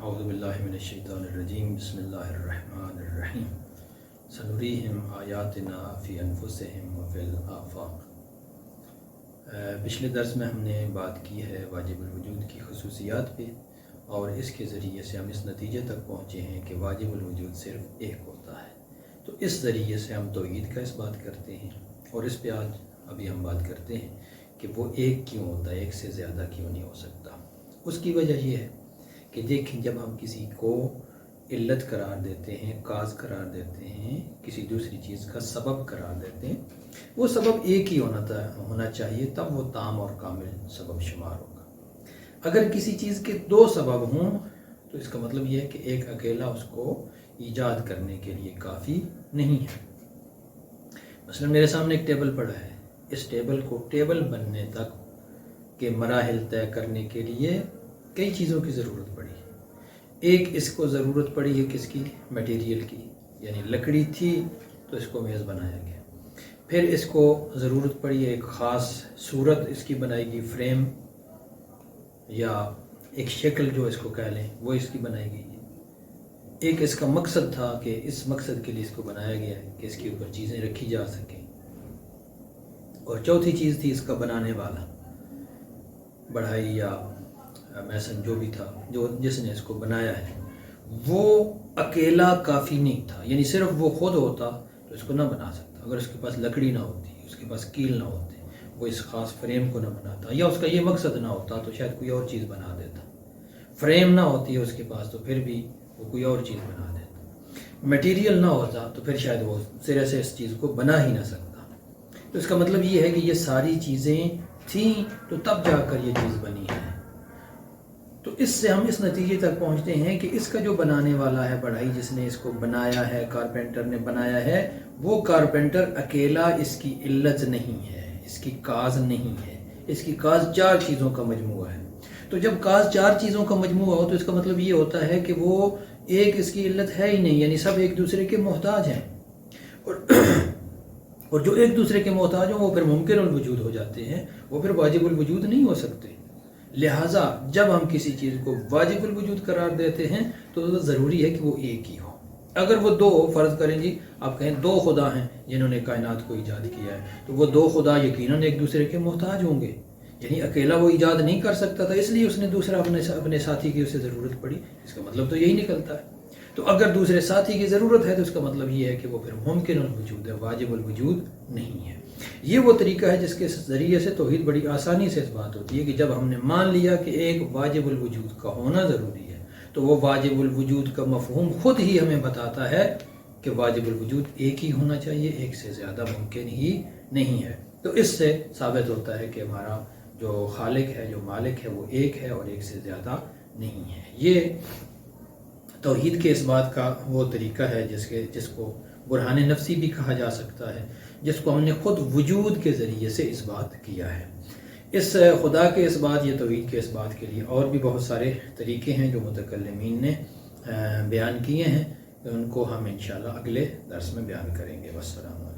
اعوذ باللہ من الشیطان الرجیم بسم اللہ الرحمن الرحیم سنریہم آیاتنا فی انفسہم وفی الآفاق۔ پچھلے درس میں ہم نے بات کی ہے واجب الوجود کی خصوصیات پہ، اور اس کے ذریعے سے ہم اس نتیجے تک پہنچے ہیں کہ واجب الوجود صرف ایک ہوتا ہے۔ تو اس ذریعے سے ہم توحید کا اس بات کرتے ہیں، اور اس پہ آج ابھی ہم بات کرتے ہیں کہ وہ ایک کیوں ہوتا ہے، ایک سے زیادہ کیوں نہیں ہو سکتا۔ اس کی وجہ یہ ہے کہ دیکھیں، جب ہم کسی کو علت قرار دیتے ہیں، کاز قرار دیتے ہیں، کسی دوسری چیز کا سبب قرار دیتے ہیں، وہ سبب ایک ہی ہونا چاہیے، تب وہ تام اور کامل سبب شمار ہوگا۔ اگر کسی چیز کے دو سبب ہوں تو اس کا مطلب یہ ہے کہ ایک اکیلا اس کو ایجاد کرنے کے لیے کافی نہیں ہے۔ مثلا میرے سامنے ایک ٹیبل پڑا ہے، اس ٹیبل کو ٹیبل بننے تک کے مراحل طے کرنے کے لیے کئی چیزوں کی ضرورت پڑی۔ ایک اس کو ضرورت پڑی ہے کس کی؟ میٹیریل کی، یعنی لکڑی تھی تو اس کو میز بنایا گیا۔ پھر اس کو ضرورت پڑی ہے ایک خاص صورت اس کی بنائی گئی، فریم یا ایک شکل جو اس کو کہہ لیں وہ اس کی بنائی گئی ہے۔ ایک اس کا مقصد تھا کہ اس مقصد کے لیے اس کو بنایا گیا ہے کہ اس کے اوپر چیزیں رکھی جا سکیں۔ اور چوتھی چیز تھی اس کا بنانے والا، بڑھائی یا میسن جو بھی تھا، جس نے اس کو بنایا ہے، وہ اکیلا کافی نہیں تھا، یعنی صرف وہ خود ہوتا تو اس کو نہ بنا سکتا۔ اگر اس کے پاس لکڑی نہ ہوتی، اس کے پاس کیل نہ ہوتے، وہ اس خاص فریم کو نہ بناتا، یا اس کا یہ مقصد نہ ہوتا تو شاید کوئی اور چیز بنا دیتا۔ فریم نہ ہوتی ہے اس کے پاس تو پھر بھی وہ کوئی اور چیز بنا دیتا۔ میٹیریل نہ ہوتا تو پھر شاید وہ سرے سے اس چیز کو بنا ہی نہ سکتا۔ تو اس کا مطلب یہ ہے کہ یہ ساری چیزیں تھیں تو تب جا کر یہ چیز بنی ہے۔ تو اس سے ہم اس نتیجے تک پہنچتے ہیں کہ اس کا جو بنانے والا ہے، بڑھائی جس نے اس کو بنایا ہے، کارپینٹر نے بنایا ہے، وہ کارپینٹر اکیلا اس کی علت نہیں ہے، اس کی کاز نہیں ہے، اس کی کاز چار چیزوں کا مجموعہ ہے۔ تو جب کاز چار چیزوں کا مجموعہ ہو تو اس کا مطلب یہ ہوتا ہے کہ وہ ایک اس کی علت ہے ہی نہیں، یعنی سب ایک دوسرے کے محتاج ہیں، اور جو ایک دوسرے کے محتاج ہوں وہ پھر ممکن الوجود ہو جاتے ہیں، وہ پھر واجب الوجود نہیں ہو سکتے۔ لہٰذا جب ہم کسی چیز کو واجب الوجود قرار دیتے ہیں تو ضروری ہے کہ وہ ایک ہی ہو۔ اگر وہ دو ہو، فرض کریں جی آپ کہیں دو خدا ہیں جنہوں نے کائنات کو ایجاد کیا ہے، تو وہ دو خدا یقیناً ایک دوسرے کے محتاج ہوں گے، یعنی اکیلا وہ ایجاد نہیں کر سکتا تھا، اس لیے اس نے دوسرا اپنے ساتھی کی اسے ضرورت پڑی۔ اس کا مطلب تو یہی نکلتا ہے۔ تو اگر دوسرے ساتھی کی ضرورت ہے تو اس کا مطلب یہ ہے کہ وہ پھر ممکن الوجود ہے، واجب الوجود نہیں ہے۔ یہ وہ طریقہ ہے جس کے ذریعے سے توحید بڑی آسانی سے اس بات ہوتی ہے کہ جب ہم نے مان لیا کہ ایک واجب الوجود کا ہونا ضروری ہے تو وہ واجب الوجود کا مفہوم خود ہی ہمیں بتاتا ہے کہ واجب الوجود ایک ہی ہونا چاہیے، ایک سے زیادہ ممکن ہی نہیں ہے۔ تو اس سے ثابت ہوتا ہے کہ ہمارا جو خالق ہے، جو مالک ہے، وہ ایک ہے اور ایک سے زیادہ نہیں ہے۔ یہ توحید کے اس بات کا وہ طریقہ ہے جس کو برہان نفسی بھی کہا جا سکتا ہے، جس کو ہم نے خود وجود کے ذریعے سے اس بات کیا ہے۔ اس خدا کے اس بات یا توحید کے اس بات کے لیے اور بھی بہت سارے طریقے ہیں جو متکلمین نے بیان کیے ہیں، ان کو ہم انشاءاللہ اگلے درس میں بیان کریں گے۔ والسلام علیکم۔